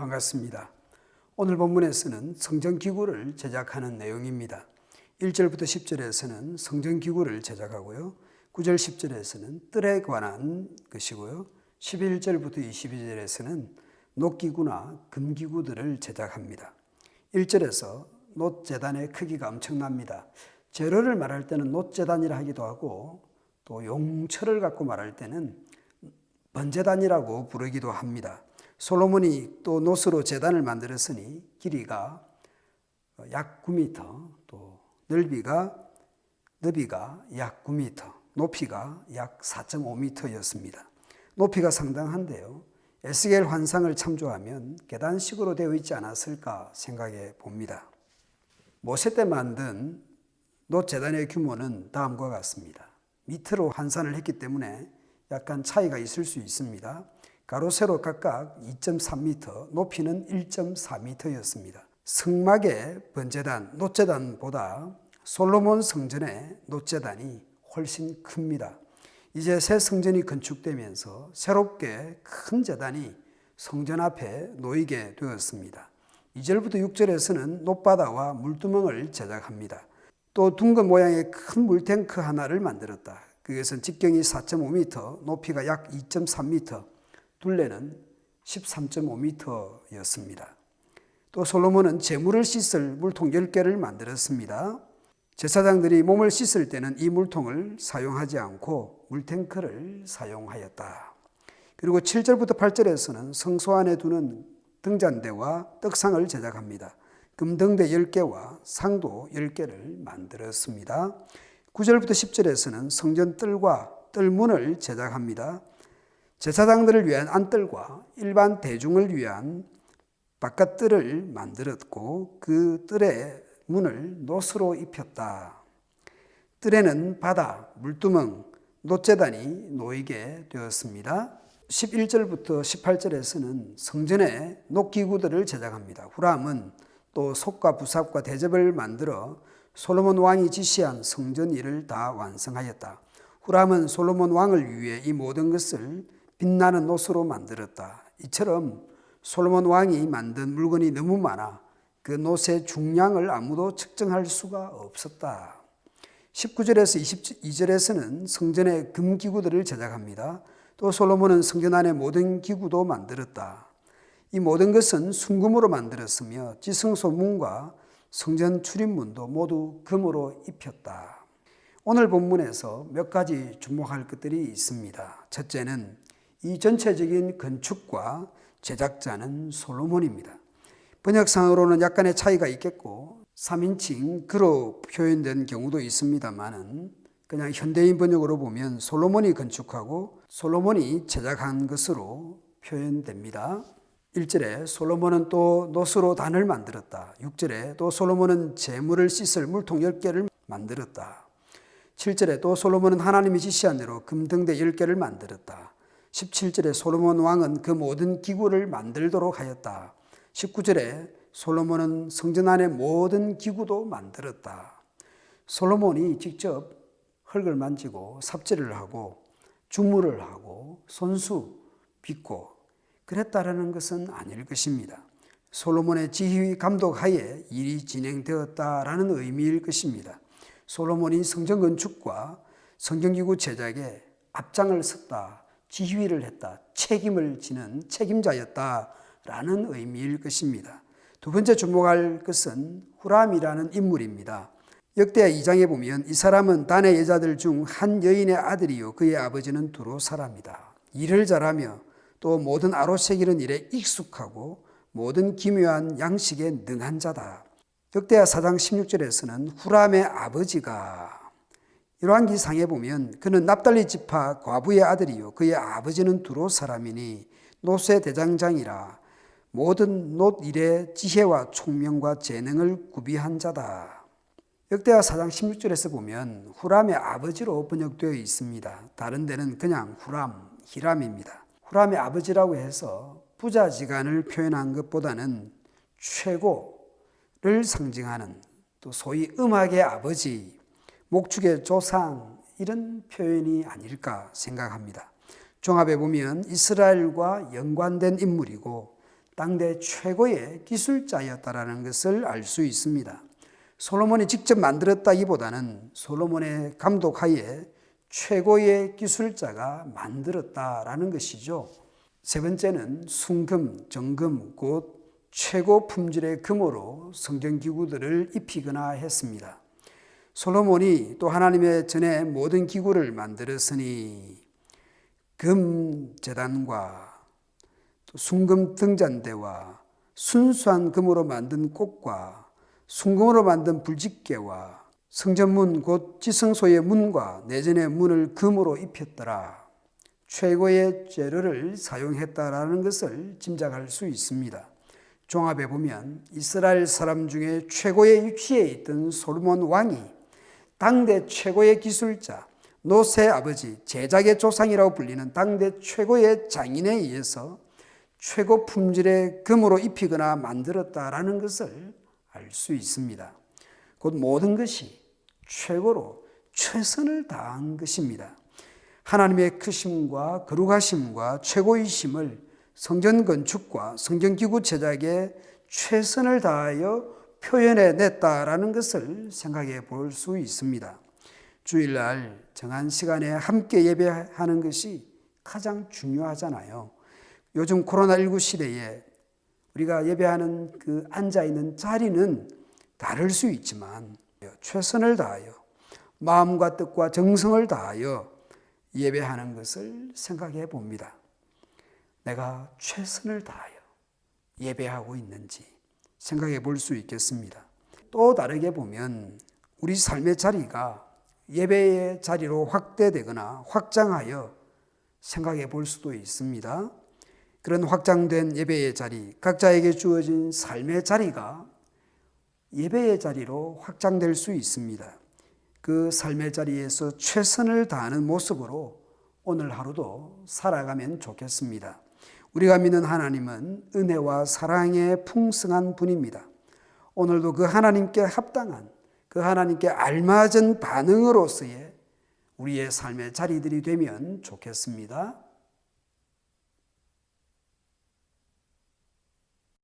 반갑습니다. 오늘 본문에서는 성전기구를 제작하는 내용입니다. 1절부터 10절에서는 성전기구를 제작하고요. 9절 10절에서는 뜰에 관한 것이고요. 11절부터 22절에서는 놋기구나 금기구들을 제작합니다. 1절에서 놋제단의 크기가 엄청납니다. 재료를 말할 때는 놋제단이라 하기도 하고 또 용처를 갖고 말할 때는 번제단이라고 부르기도 합니다. 솔로몬이 또 놋으로 제단을 만들었으니 길이가 약 9m, 또 너비가 약 9m, 높이가 약 4.5m였습니다. 높이가 상당한데요. 에스겔 환상을 참조하면 계단식으로 되어 있지 않았을까 생각해 봅니다. 모세 때 만든 놋제단의 규모는 다음과 같습니다. 밑으로 환산을 했기 때문에 약간 차이가 있을 수 있습니다. 가로 세로 각각 2.3m, 높이는 1.4m였습니다. 성막의 번제단, 놋제단보다 솔로몬 성전의 놋제단이 훨씬 큽니다. 이제 새 성전이 건축되면서 새롭게 큰 제단이 성전 앞에 놓이게 되었습니다. 2절부터 6절에서는 놋바다와 물두멍을 제작합니다. 또 둥근 모양의 큰 물탱크 하나를 만들었다. 그것은 직경이 4.5m, 높이가 약 2.3m, 둘레는 13.5m였습니다. 또 솔로몬은 제물을 씻을 물통 10개를 만들었습니다. 제사장들이 몸을 씻을 때는 이 물통을 사용하지 않고 물탱크를 사용하였다. 그리고 7절부터 8절에서는 성소 안에 두는 등잔대와 떡상을 제작합니다. 금등대 10개와 상도 10개를 만들었습니다. 9절부터 10절에서는 성전 뜰과 뜰문을 제작합니다. 제사장들을 위한 안뜰과 일반 대중을 위한 바깥뜰을 만들었고 그 뜰의 문을 놋으로 입혔다. 뜰에는 바다, 물두멍, 놋제단이 놓이게 되었습니다. 11절부터 18절에서는 성전의 놋기구들을 제작합니다. 후람은 또 솥과 부삽과 대접을 만들어 솔로몬 왕이 지시한 성전 일을 다 완성하였다. 후람은 솔로몬 왕을 위해 이 모든 것을 빛나는 놋으로 만들었다. 이처럼 솔로몬 왕이 만든 물건이 너무 많아 그 놋의 중량을 아무도 측정할 수가 없었다. 19절에서 22절에서는 성전의 금기구들을 제작합니다. 또 솔로몬은 성전 안의 모든 기구도 만들었다. 이 모든 것은 순금으로 만들었으며 지성소 문과 성전 출입문도 모두 금으로 입혔다. 오늘 본문에서 몇 가지 주목할 것들이 있습니다. 첫째는 이 전체적인 건축과 제작자는 솔로몬입니다. 번역상으로는 약간의 차이가 있겠고 3인칭 그로 표현된 경우도 있습니다만 그냥 현대인 번역으로 보면 솔로몬이 건축하고 솔로몬이 제작한 것으로 표현됩니다. 1절에 솔로몬은 또 놋으로 단을 만들었다. 6절에 또 솔로몬은 제물을 씻을 물통 10개를 만들었다. 7절에 또 솔로몬은 하나님이 지시한 대로 금등대 10개를 만들었다. 17절에 솔로몬 왕은 그 모든 기구를 만들도록 하였다. 19절에 솔로몬은 성전 안의 모든 기구도 만들었다. 솔로몬이 직접 흙을 만지고 삽질을 하고 주물을 하고 손수 빚고 그랬다라는 것은 아닐 것입니다. 솔로몬의 지휘 감독 하에 일이 진행되었다라는 의미일 것입니다. 솔로몬이 성전 건축과 성전기구 제작에 앞장을 섰다, 지휘를 했다, 책임을 지는 책임자였다라는 의미일 것입니다. 두 번째 주목할 것은 후람이라는 인물입니다. 역대하 2장에 보면 이 사람은 단의 여자들 중 한 여인의 아들이요 그의 아버지는 두로 사람이다. 일을 잘하며 또 모든 아로새기는 일에 익숙하고 모든 기묘한 양식에 능한 자다. 역대하 4장 16절에서는 후람의 아버지가 열왕기상에 보면 그는 납달리 지파 과부의 아들이요 그의 아버지는 두로 사람이니 놋의 대장장이라 모든 놋 일에 지혜와 총명과 재능을 구비한 자다. 역대하 4장 16절에서 보면 후람의 아버지로 번역되어 있습니다. 다른 데는 그냥 후람, 히람입니다. 후람의 아버지라고 해서 부자지간을 표현한 것보다는 최고를 상징하는 또 소위 음악의 아버지, 목축의 조상 이런 표현이 아닐까 생각합니다. 종합해 보면 이스라엘과 연관된 인물이고 당대 최고의 기술자였다라는 것을 알 수 있습니다. 솔로몬이 직접 만들었다기보다는 솔로몬의 감독하에 최고의 기술자가 만들었다라는 것이죠. 세 번째는 순금, 정금, 곧 최고 품질의 금으로 성전기구들을 입히거나 했습니다. 솔로몬이 또 하나님의 전에 모든 기구를 만들었으니 금 제단과 또 순금 등잔대와 순수한 금으로 만든 꽃과 순금으로 만든 불집게와 성전문 곧 지성소의 문과 내전의 문을 금으로 입혔더라. 최고의 재료를 사용했다라는 것을 짐작할 수 있습니다. 종합해 보면 이스라엘 사람 중에 최고의 위치에 있던 솔로몬 왕이 당대 최고의 기술자, 노새 아버지, 제작의 조상이라고 불리는 당대 최고의 장인에 의해서 최고 품질의 금으로 입히거나 만들었다라는 것을 알 수 있습니다. 곧 모든 것이 최고로 최선을 다한 것입니다. 하나님의 크심과 거룩하심과 최고이심을 성전 건축과 성전기구 제작에 최선을 다하여 표현해냈다라는 것을 생각해 볼 수 있습니다. 주일날 정한 시간에 함께 예배하는 것이 가장 중요하잖아요. 요즘 코로나19 시대에 우리가 예배하는 그 앉아있는 자리는 다를 수 있지만 최선을 다하여 마음과 뜻과 정성을 다하여 예배하는 것을 생각해 봅니다. 내가 최선을 다하여 예배하고 있는지 생각해 볼 수 있겠습니다. 또 다르게 보면 우리 삶의 자리가 예배의 자리로 확대되거나 확장하여 생각해 볼 수도 있습니다. 그런 확장된 예배의 자리, 각자에게 주어진 삶의 자리가 예배의 자리로 확장될 수 있습니다. 그 삶의 자리에서 최선을 다하는 모습으로 오늘 하루도 살아가면 좋겠습니다. 우리가 믿는 하나님은 은혜와 사랑의 풍성한 분입니다. 오늘도 그 하나님께 합당한, 그 하나님께 알맞은 반응으로서의 우리의 삶의 자리들이 되면 좋겠습니다.